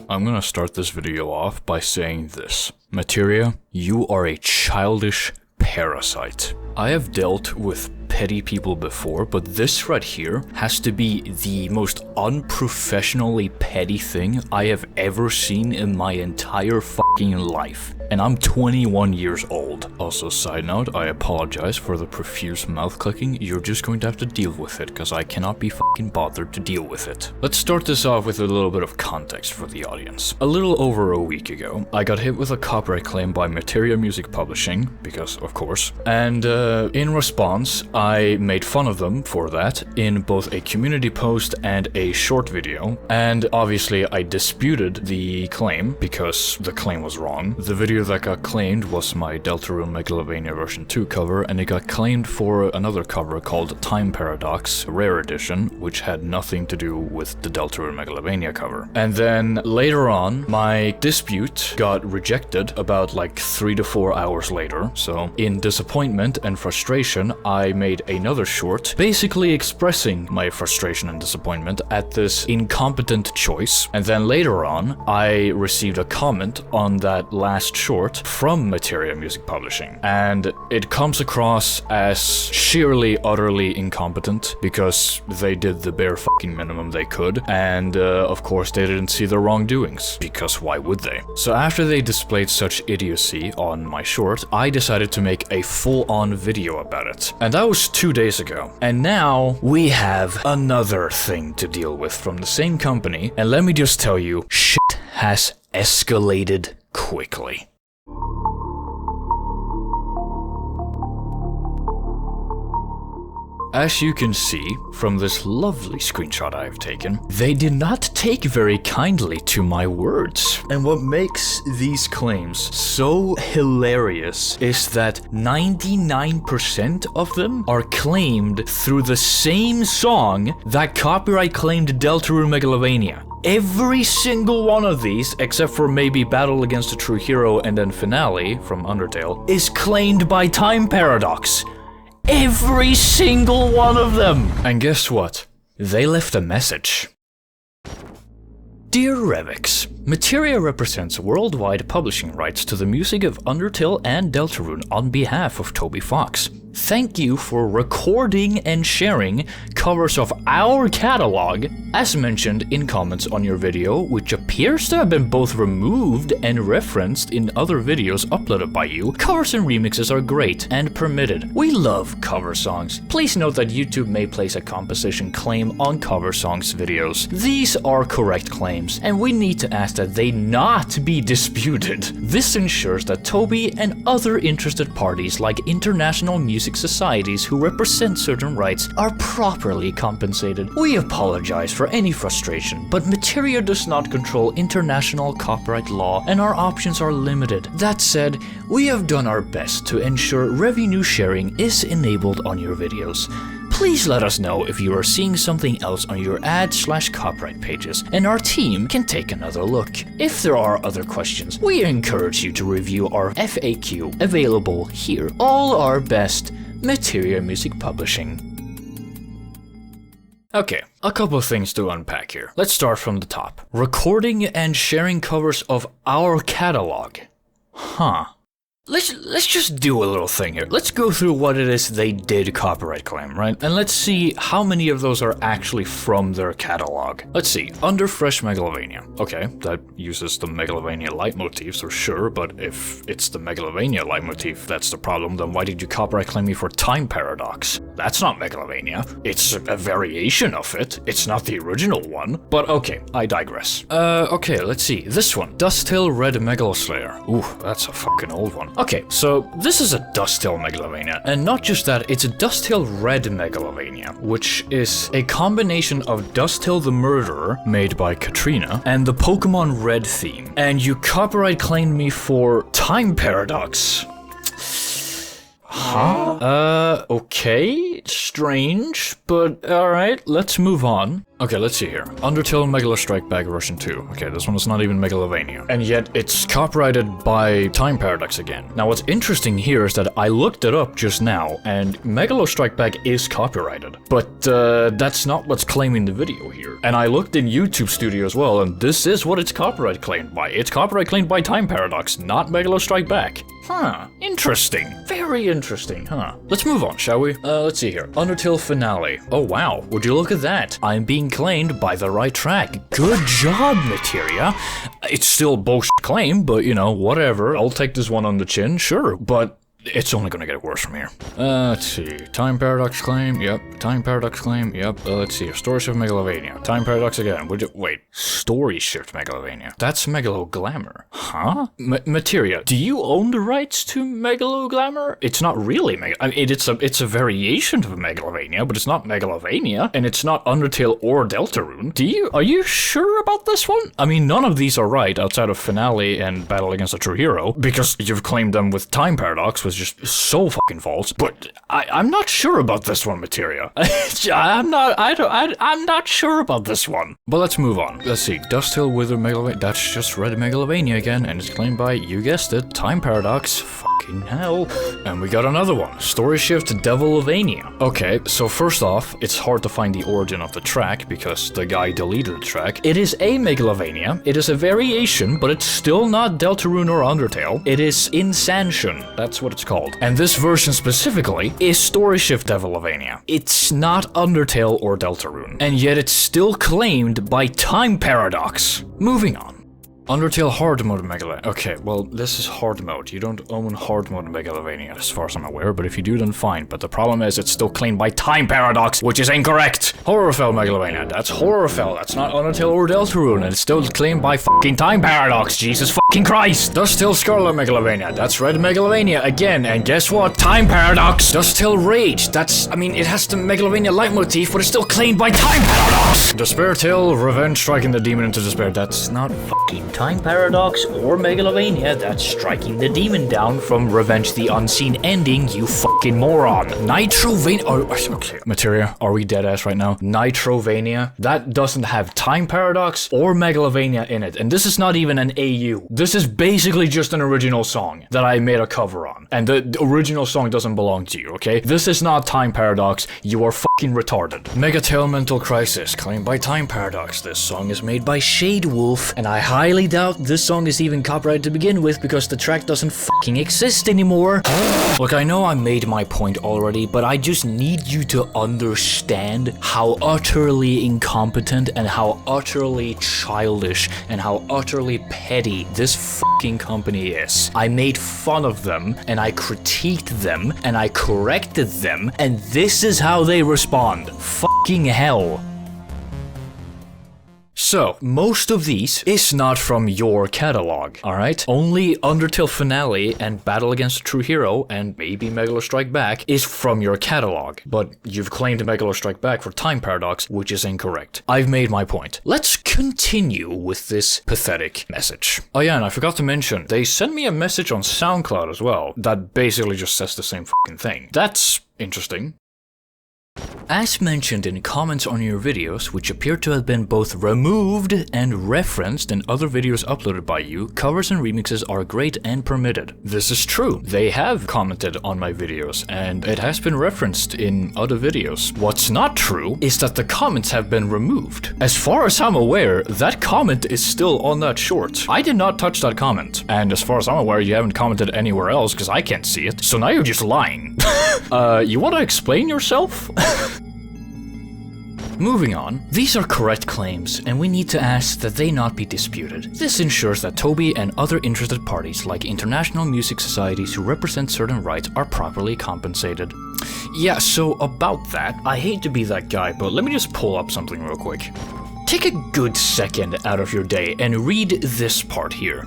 I'm gonna start this video off by saying this. Materia, you are a childish parasite. I have dealt with petty people before, but this right here has to be the most unprofessionally petty thing I have ever seen in my entire fucking life. And I'm 21 years old. Also, side note, I apologize for the profuse mouth clicking. You're just going to have to deal with it, because I cannot be fucking bothered to deal with it. Let's start this off with a little bit of context for the audience. A little over a week ago, I got hit with a copyright claim by Materia Music Publishing, because of course, and in response, I made fun of them for that in both a community post and a short video, and obviously I disputed the claim because the claim was wrong. The video that got claimed was my Deltarune Megalovania version 2 cover, and it got claimed for another cover called Time Paradox Rare Edition, which had nothing to do with the Deltarune Megalovania cover. And then later on, my dispute got rejected about like 3 to 4 hours later, so in disappointment and frustration, I made another short, basically expressing my frustration and disappointment at this incompetent choice. And then later on, I received a comment on that last short from Materia Music Publishing, and it comes across as sheerly, utterly incompetent because they did the bare fucking minimum they could, and of course they didn't see the wrongdoings, because why would they? So after they displayed such idiocy on my short, I decided to make a full-on video about it, and that was 2 days ago. And now we have another thing to deal with from the same company, and let me just tell you, shit has escalated quickly. As you can see from this lovely screenshot I have taken, they did not take very kindly to my words. And what makes these claims so hilarious is that 99% of them are claimed through the same song that copyright claimed Deltarune Megalovania. Every single one of these, except for maybe Battle Against a True Hero and then Finale from Undertale, is claimed by Time Paradox. Every single one of them! And guess what? They left a message. Dear ReveX, Materia represents worldwide publishing rights to the music of Undertale and Deltarune on behalf of Toby Fox. Thank you for recording and sharing covers of our catalog, as mentioned in comments on your video, which appears to have been both removed and referenced in other videos uploaded by you. Covers and remixes are great and permitted. We love cover songs. Please note that YouTube may place a composition claim on cover songs videos. These are correct claims, and we need to ask that they not be disputed. This ensures that Toby and other interested parties like international music societies who represent certain rights are properly compensated. We apologize for any frustration, but Materia does not control international copyright law and our options are limited. That said, we have done our best to ensure revenue sharing is enabled on your videos. Please let us know if you are seeing something else on your ad/copyright pages, and our team can take another look. If there are other questions, we encourage you to review our FAQ available here. All our best, Materia Music Publishing. Okay, a couple of things to unpack here. Let's start from the top. Recording and sharing covers of our catalog. Huh. Let's just do a little thing here. Let's go through what it is they did copyright claim, right? And let's see how many of those are actually from their catalog. Let's see, Under Fresh Megalovania. Okay, that uses the Megalovania leitmotif, so sure, but if it's the Megalovania leitmotif that's the problem, then why did you copyright claim me for Time Paradox? That's not Megalovania. It's a variation of it. It's not the original one. But okay, I digress. Okay, let's see. This one, Dusttail Red Megaloslayer. Ooh, that's a fucking old one. Okay, so this is a Dusttail Megalovania, and not just that, it's a Dusttail Red Megalovania, which is a combination of Dusttail the Murderer, made by Katrina, and the Pokemon Red theme. And you copyright claimed me for Time Paradox. Huh? Okay, strange, but alright, let's move on. Okay, let's see here. Undertale Megalo Strike Back version 2. Okay, this one is not even Megalovania. And yet, it's copyrighted by Time Paradox again. Now, what's interesting here is that I looked it up just now, and Megalo Strike Back is copyrighted. But, that's not what's claiming the video here. And I looked in YouTube Studio as well, and this is what it's copyright claimed by. It's copyright claimed by Time Paradox, not Megalo Strike Back. Huh, interesting. Very interesting, huh? Let's move on, shall we? Let's see here. Undertale Finale. Oh wow, would you look at that? I'm being claimed by the right track. Good job, Materia. It's still bullshit claim, but you know, whatever. I'll take this one on the chin, sure. But it's only gonna get worse from here. Let's see. Time Paradox claim, yep. Time Paradox claim, yep. Let's see. Story Shift Megalovania. Time Paradox again. Wait. Story Shift Megalovania. That's Megalo Glamour. Huh? Materia, do you own the rights to Megalo Glamour? It's not really I mean, it's a variation of Megalovania, but it's not Megalovania, and it's not Undertale or Deltarune. Are you sure about this one? I mean, none of these are right outside of Finale and Battle Against a True Hero, because you've claimed them with Time Paradox, was just so fucking false. But I'm not sure about this one, Materia. I'm not sure about this one. But let's move on. Let's see. Dust Hill Wither Megalovania. That's just Red Megalovania again, and it's claimed by, you guessed it, Time Paradox. Fucking hell. And we got another one. Story Shift Devilovania. Okay, so first off, it's hard to find the origin of the track because the guy deleted the track. It is a Megalovania. It is a variation, but it's still not Deltarune or Undertale. It is Insantion. That's what it's called. And this version specifically is Story Shift Devilovania. It's not Undertale or Deltarune. And yet it's still claimed by Time Paradox. Moving on. Undertale Hard Mode Megalovania. Okay, well, this is Hard Mode. You don't own Hard Mode Megalovania, as far as I'm aware, but if you do, then fine. But the problem is, it's still claimed by Time Paradox, which is incorrect. Horrorfell Megalovania. That's Horrorfell. That's not Undertale or Deltarune, and it's still claimed by fucking Time Paradox. Jesus fucking Christ. Dust Hill Scarlet Megalovania. That's Red Megalovania again, and guess what? Time Paradox. Dust Hill Rage. I mean, it has the Megalovania leitmotif, but it's still claimed by Time Paradox. Despair Tale Revenge Striking the Demon into Despair. That's not fucking Time Paradox or Megalovania. That's striking the demon down from Revenge the Unseen ending, you fucking moron. Nitrovania. Oh, okay. Materia, are we dead ass right now? Nitrovania. That doesn't have Time Paradox or Megalovania in it. And this is not even an AU. This is basically just an original song that I made a cover on. And the original song doesn't belong to you, okay? This is not Time Paradox. You are fucking retarded. Megatale Mental Crisis, claimed by Time Paradox. This song is made by Shade Wolf, and I highly doubt this song is even copyrighted to begin with because the track doesn't fucking exist anymore. Look, I know I made my point already, but I just need you to understand how utterly incompetent and how utterly childish and how utterly petty this fucking company is. I made fun of them, and I critiqued them, and I corrected them, and this is how they respond. Fucking hell. So, most of these is not from your catalog, alright? Only Undertale Finale and Battle Against a True Hero and maybe Megalo Strike Back is from your catalog. But you've claimed Megalo Strike Back for Time Paradox, which is incorrect. I've made my point. Let's continue with this pathetic message. Oh yeah, and I forgot to mention, they sent me a message on SoundCloud as well that basically just says the same fucking thing. That's interesting. As mentioned in comments on your videos, which appear to have been both removed and referenced in other videos uploaded by you, covers and remixes are great and permitted. This is true. They have commented on my videos, and it has been referenced in other videos. What's not true is that the comments have been removed. As far as I'm aware, that comment is still on that short. I did not touch that comment, and as far as I'm aware, you haven't commented anywhere else because I can't see it, so now you're just lying. You want to explain yourself? Moving on, these are correct claims, and we need to ask that they not be disputed. This ensures that Toby and other interested parties like international music societies who represent certain rights are properly compensated. Yeah, so about that, I hate to be that guy, but let me just pull up something real quick. Take a good second out of your day and read this part here.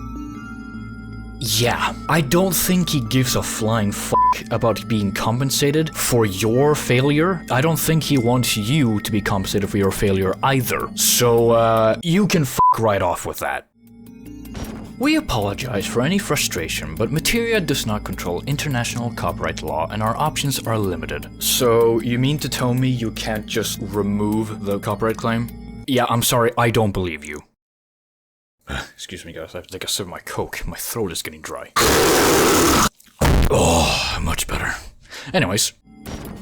Yeah, I don't think he gives a flying fuck about being compensated for your failure. I don't think he wants you to be compensated for your failure either. So, you can fuck right off with that. We apologize for any frustration, but Materia does not control international copyright law and our options are limited. So, you mean to tell me you can't just remove the copyright claim? Yeah, I'm sorry, I don't believe you. Excuse me guys, I have to take a sip of my Coke. My throat is getting dry. Oh, much better. Anyways,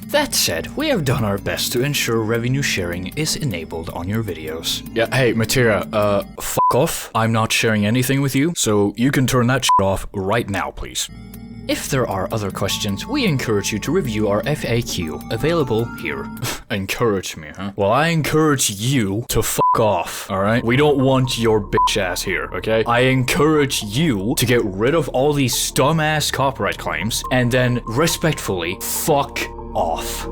that said, we have done our best to ensure revenue sharing is enabled on your videos. Yeah, hey, Materia, fuck off. I'm not sharing anything with you, so you can turn that shit off right now, please. If there are other questions, we encourage you to review our FAQ, available here. Encourage me, huh? Well, I encourage you to fuck off, alright? We don't want your bitch ass here, okay? I encourage you to get rid of all these dumbass copyright claims, and then respectfully fuck off.